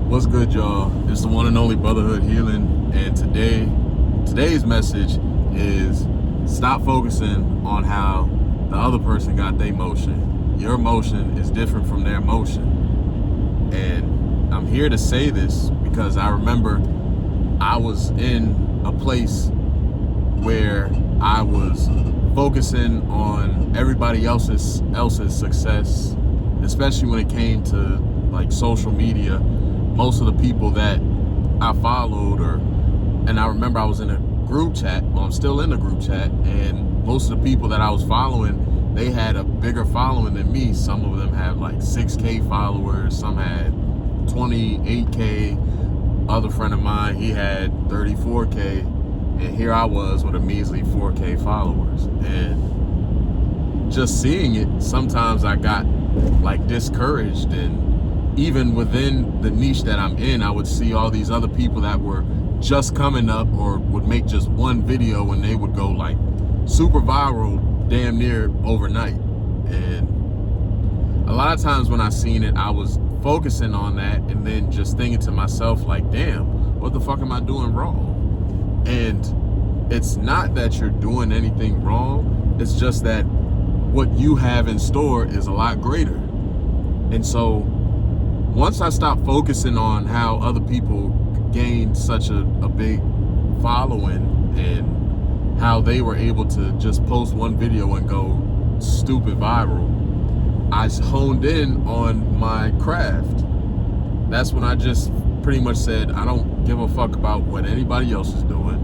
What's good, y'all? It's the one and only Brotherhood Healing, and today's message is stop focusing on how the other person got their motion. Your motion is different from their motion. And I'm here to say this because I remember I was in a place where I was focusing on everybody else's success, especially when it came to like social media. Most of the people that I followed, and I remember I was in a group chat, well, I'm still in the group chat, and most of the people that I was following, they had a bigger following than me. Some of them had like 6K followers, some had 28K. Other friend of mine, he had 34K, and here I was with a measly 4K followers. And just seeing it, sometimes I got like discouraged. And even within the niche that I'm in, I would see all these other people that were just coming up or would make just one video and they would go like super viral damn near overnight. And a lot of times when I seen it, I was focusing on that and then just thinking to myself like, damn, what the fuck am I doing wrong? And it's not that you're doing anything wrong. It's just that what you have in store is a lot greater. And so once I stopped focusing on how other people gained such a big following and how they were able to just post one video and go stupid viral, I honed in on my craft. That's when I just pretty much said, I don't give a fuck about what anybody else is doing.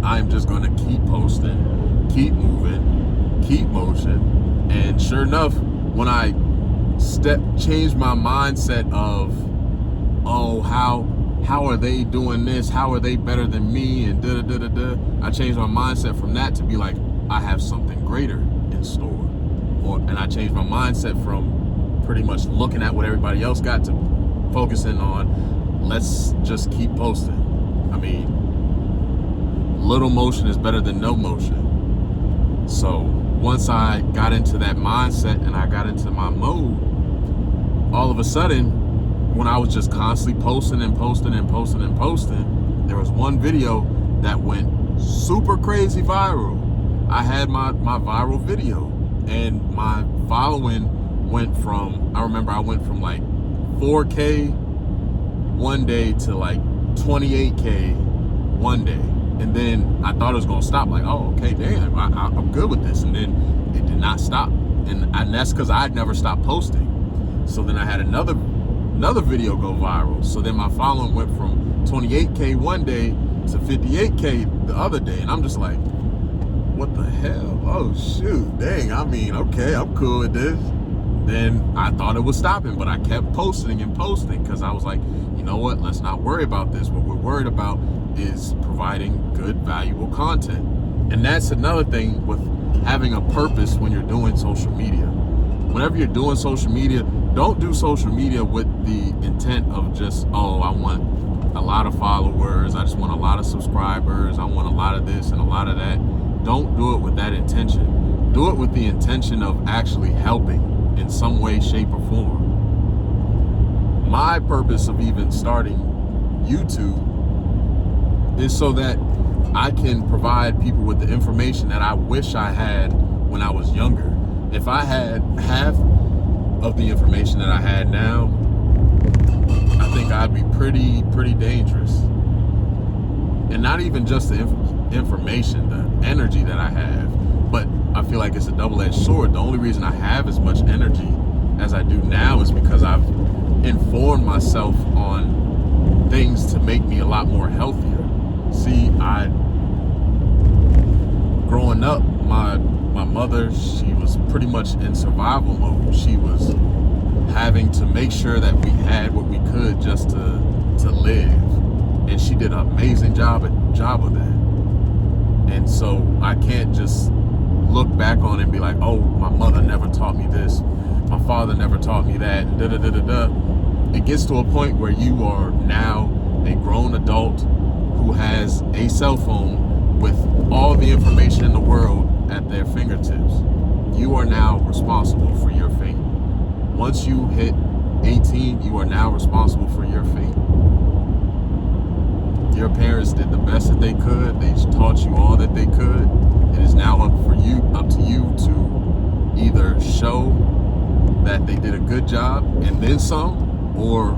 I'm just gonna keep posting, keep moving, keep motion. And sure enough, when I changed my mindset of, oh, how are they doing this? How are they better than me? And I changed my mindset from that to be like, I have something greater in store. And I changed my mindset from pretty much looking at what everybody else got to focusing on, let's just keep posting. I mean, little motion is better than no motion. So once I got into that mindset and I got into my mode, all of a sudden, when I was just constantly posting, there was one video that went super crazy viral. I had my viral video, and my following went from, I remember I went from like 4K one day to like 28K one day. And then I thought it was gonna stop, like, oh, okay, damn, I'm good with this. And then it did not stop. And that's because I'd never stopped posting. So then I had another video go viral. So then my following went from 28K one day to 58K the other day. And I'm just like, what the hell? Oh, shoot, dang, I mean, okay, I'm cool with this. Then I thought it was stopping, but I kept posting and posting because I was like, you know what, let's not worry about this. What we're worried about is providing good, valuable content. And that's another thing with having a purpose when you're doing social media. Whenever you're doing social media, don't do social media with the intent of just, oh, I want a lot of followers, I just want a lot of subscribers, I want a lot of this and a lot of that. Don't do it with that intention. Do it with the intention of actually helping in some way, shape, or form. My purpose of even starting YouTube is so that I can provide people with the information that I wish I had when I was younger. If I had half of the information that I had now, I think I'd be pretty dangerous. And not even just the information, the energy that I have, but I feel like it's a double-edged sword. The only reason I have as much energy as I do now is because I've informed myself on things to make me a lot more healthier. See, growing up, my mother, she was pretty much in survival mode. She was having to make sure that we had what we could just to live. And she did an amazing job of that. And so I can't just look back on it and be like, oh, my mother never taught me this, my father never taught me that, and It gets to a point where you are now a grown adult who has a cell phone with all the information in the world at their fingertips. You are now responsible for your fate. Once you hit 18, you are now responsible for your fate. Your parents did the best that they could. They taught you all that they could. It is now up to you to either show that they did a good job and then some, or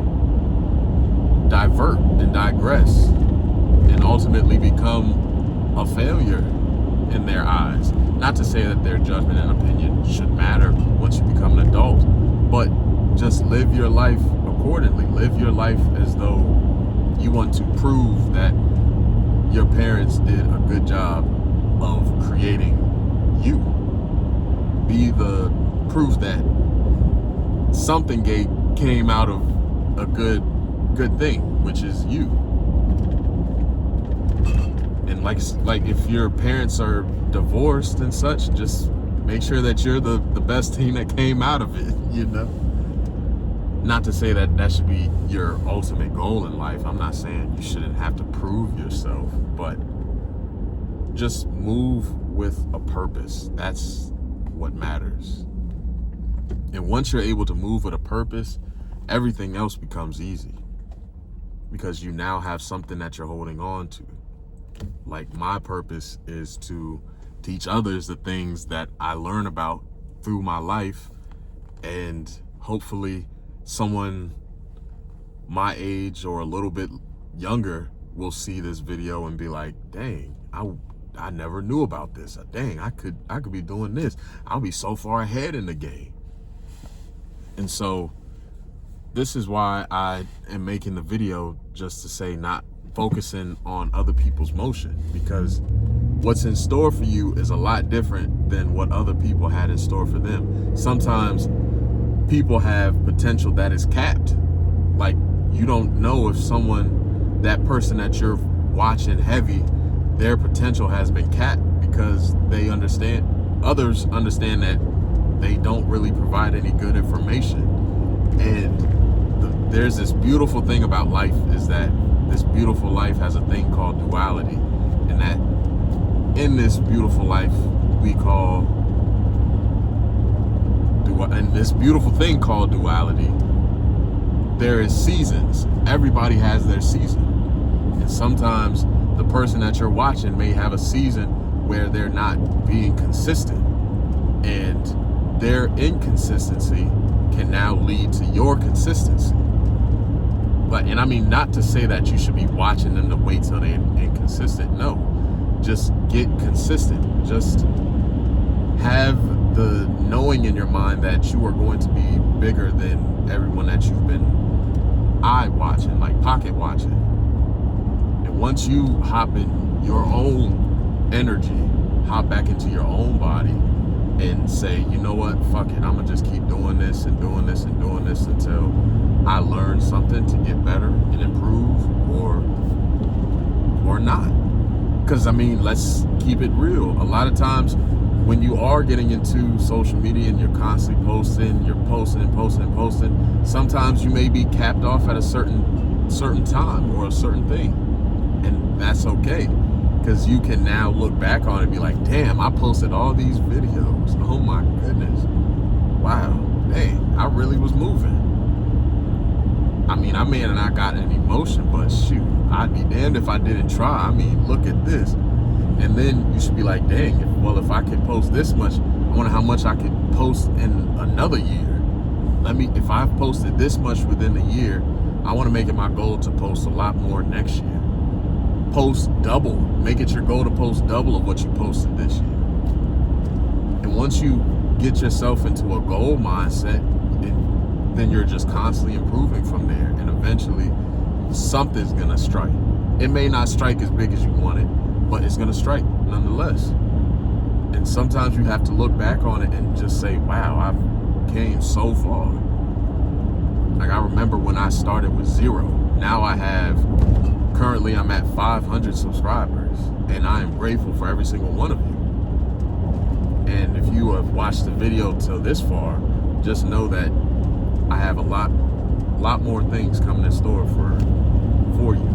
divert and digress and ultimately become a failure in their eyes. Not to say that their judgment and opinion should matter once you become an adult, but just live your life accordingly. Live your life as though you want to prove that your parents did a good job of creating you. Be the proof that something came out of a good thing, which is you. And like if your parents are divorced and such, just make sure that you're the best thing that came out of it, you know? Not to say that should be your ultimate goal in life. I'm not saying you shouldn't have to prove yourself, but just move with a purpose. That's what matters. And once you're able to move with a purpose, everything else becomes easy, because you now have something that you're holding on to. Like, my purpose is to teach others the things that I learn about through my life, and hopefully someone my age or a little bit younger will see this video and be like, dang, I never knew about this. Dang, I could be doing this. I'll be so far ahead in the game. And so this is why I am making the video, just to say, not focusing on other people's motion, because what's in store for you is a lot different than what other people had in store for them. Sometimes people have potential that is capped. Like, you don't know if that person that you're watching heavy, their potential has been capped, because others understand that they don't really provide any good information. And there's this beautiful thing about life, is that this beautiful life has a thing called duality. And that in this beautiful life and this beautiful thing called duality, there is seasons. Everybody has their season. And sometimes the person that you're watching may have a season where they're not being consistent, and their inconsistency can now lead to your consistency. And I mean, not to say that you should be watching them to wait till they're inconsistent. No, just get consistent. Just have the knowing in your mind that you are going to be bigger than everyone that you've been watching, like pocket watching. And once you hop in your own energy, hop back into your own body and say, you know what, fuck it, I'm gonna just keep doing this and doing this and doing this until I learn something to get better and improve, or not. Because, I mean, let's keep it real. A lot of times when you are getting into social media and you're constantly posting, sometimes you may be capped off at a certain time or a certain thing. And that's okay, because you can now look back on it and be like, damn, I posted all these videos. Oh my goodness. Wow. Dang, I really was moving. I mean, I may have not got any emotion, but shoot, I'd be damned if I didn't try. I mean, look at this. And then you should be like, dang, if I could post this much, I wonder how much I could post in another year. If I've posted this much within a year, I want to make it my goal to post a lot more next year. Post double. Make it your goal to post double of what you posted this year. And once you get yourself into a goal mindset, then you're just constantly improving from there. And eventually, something's going to strike. It may not strike as big as you want it, but it's going to strike nonetheless. And sometimes you have to look back on it and just say, wow, I've came so far. Like, I remember when I started with 0. Now currently I'm at 500 subscribers, and I am grateful for every single one of you. And if you have watched the video till this far, just know that I have a lot more things coming in store for you.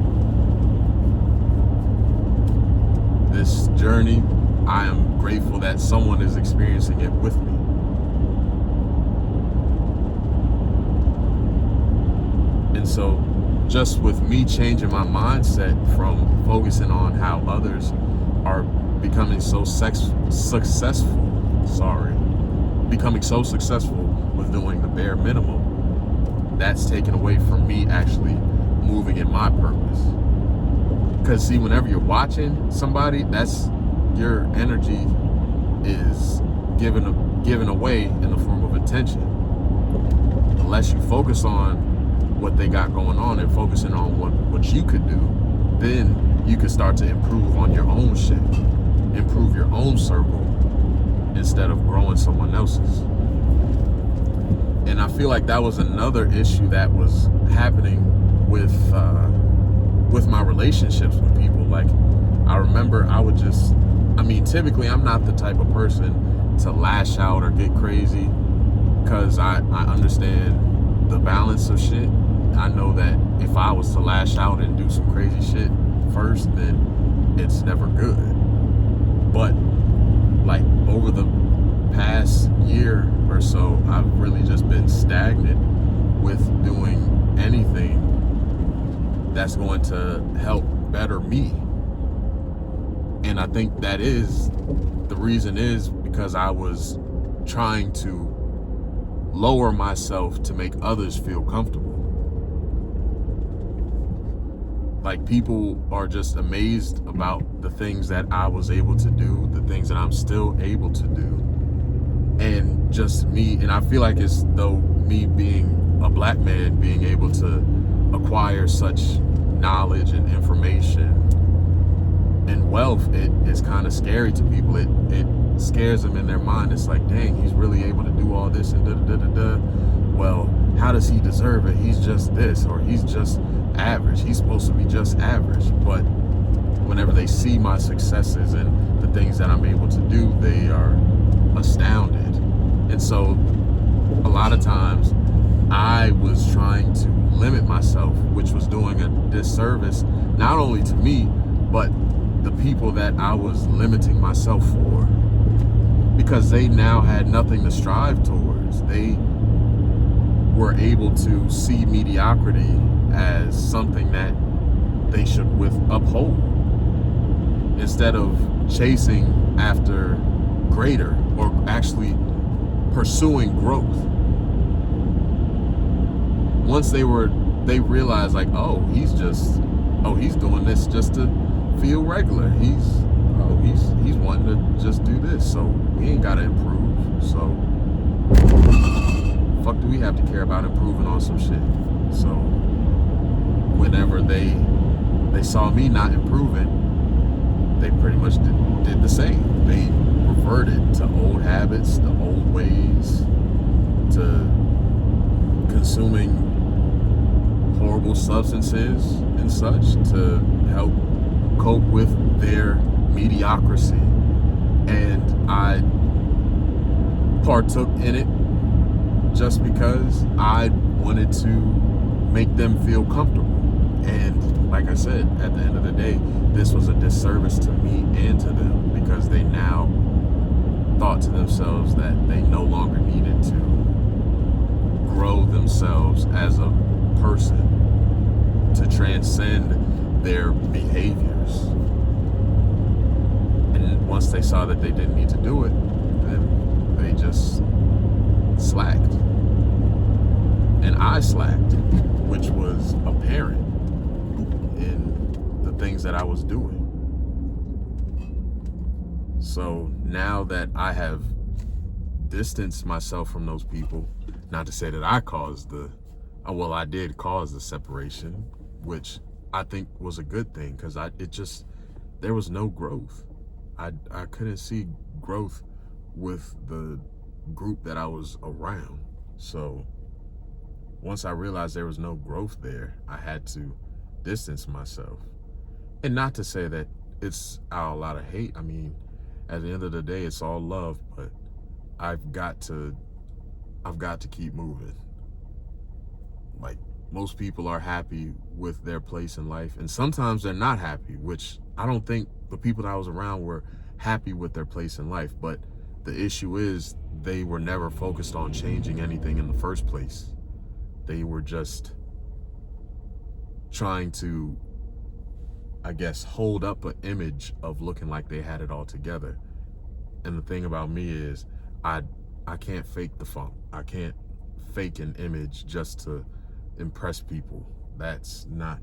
This journey, I am grateful that someone is experiencing it with me. And so just with me changing my mindset from focusing on how others are becoming so becoming so successful with doing the bare minimum, that's taken away from me actually moving in my purpose. Because see, whenever you're watching somebody, that's your energy is given away in the form of attention. Unless you focus on what they got going on and focusing on what you could do, then you can start to improve on your own shit, improve your own circle instead of growing someone else's. And I feel like that was another issue that was happening with my relationships with people. Like, I remember typically I'm not the type of person to lash out or get crazy, because I understand the balance of shit. I know that if I was to lash out and do some crazy shit first, then it's never good. But like over the past year or so, I've really just been stagnant with doing anything that's going to help better me. And I think that is the reason is because I was trying to lower myself to make others feel comfortable. Like, people are just amazed about the things that I was able to do, the things that I'm still able to do. And just me, and I feel like it's though me being a black man, being able to acquire such knowledge and information and wealth, it is kind of scary to people. It scares them in their mind. It's like, dang, he's really able to do all this and da-da-da-da-da. Well, how does he deserve it? He's just this, or he's just average. He's supposed to be just average. But whenever they see my successes and the things that I'm able to do, they are astounded. And so a lot of times I was trying to limit myself, which was doing a disservice not only to me, but the people that I was limiting myself for, because they now had nothing to strive towards. They were able to see mediocrity as something that they should uphold, instead of chasing after greater or actually pursuing growth. Once they realized, like, he's doing this just to feel regular. He's wanting to just do this, so we ain't gotta improve. So fuck do we have to care about improving on some shit? So whenever they saw me not improving, they pretty much did the same. They reverted to old habits, to old ways, to consuming horrible substances and such to help cope with their mediocrity. And I partook in it just because I wanted to make them feel comfortable. And like I said, at the end of the day, this was a disservice to me and to them, because they now thought to themselves that they no longer needed to grow themselves as a person to transcend their behaviors. And once they saw that they didn't need to do it, then they just slacked. And I slacked, which was apparent in the things that I was doing. So now that I have distanced myself from those people, not to say that I caused I did cause the separation, which I think was a good thing, because there was no growth. I couldn't see growth with the group that I was around. So once I realized there was no growth there, I had to distance myself. And not to say that it's a lot of hate. I mean, at the end of the day, it's all love, but I've got to keep moving. Like, most people are happy with their place in life, and sometimes they're not happy, which I don't think the people that I was around were happy with their place in life. But the issue is they were never focused on changing anything in the first place. They were just trying to, I guess, hold up an image of looking like they had it all together. And the thing about me is I can't fake the funk. I can't fake an image just to impress people. That's not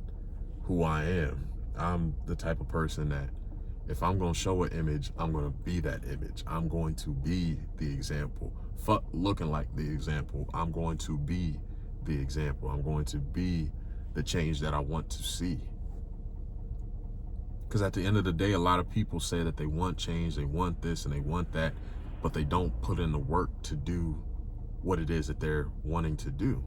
who I am. I'm the type of person that if I'm going to show an image, I'm going to be that image. I'm going to be the example. Fuck looking like the example. I'm going to be the example. I'm going to be the change that I want to see. Because at the end of the day, a lot of people say that they want change, they want this and they want that, but they don't put in the work to do what it is that they're wanting to do.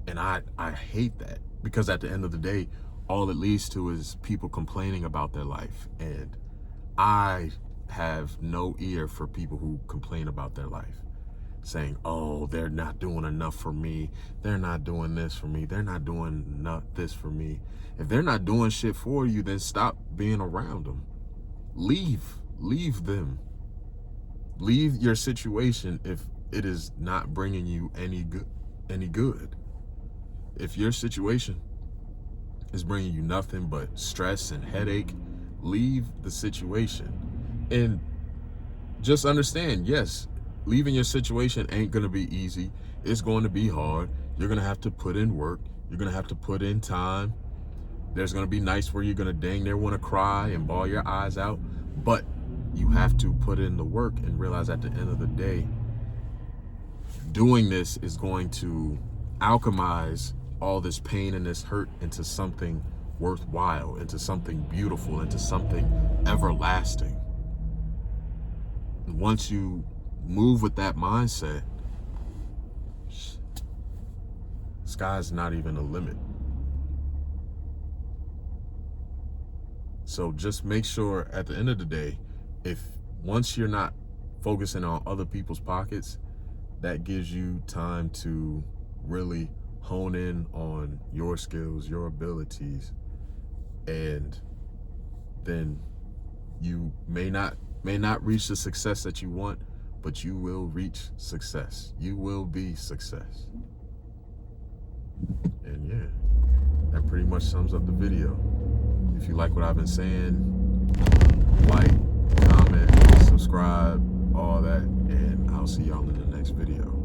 And I hate that, because at the end of the day, all it leads to is people complaining about their life. And I have no ear for people who complain about their life, saying, oh, they're not doing enough for me. They're not doing this for me. They're not doing this for me. If they're not doing shit for you, then stop being around them. Leave them. Leave your situation if it is not bringing you any good. If your situation is bringing you nothing but stress and headache, leave the situation. And just understand, yes, leaving your situation ain't going to be easy. It's going to be hard. You're going to have to put in work. You're going to have to put in time. There's going to be nights where you're going to dang near want to cry and bawl your eyes out. But you have to put in the work and realize at the end of the day, doing this is going to alchemize all this pain and this hurt into something worthwhile, into something beautiful, into something everlasting. And once you move with that mindset, sky's not even a limit. So just make sure at the end of the day, if once you're not focusing on other people's pockets, that gives you time to really hone in on your skills, your abilities, and then you may not reach the success that you want, but you will reach success. You will be success. And yeah, that pretty much sums up the video. If you like what I've been saying, like, comment, subscribe, all that, and I'll see y'all in the next video.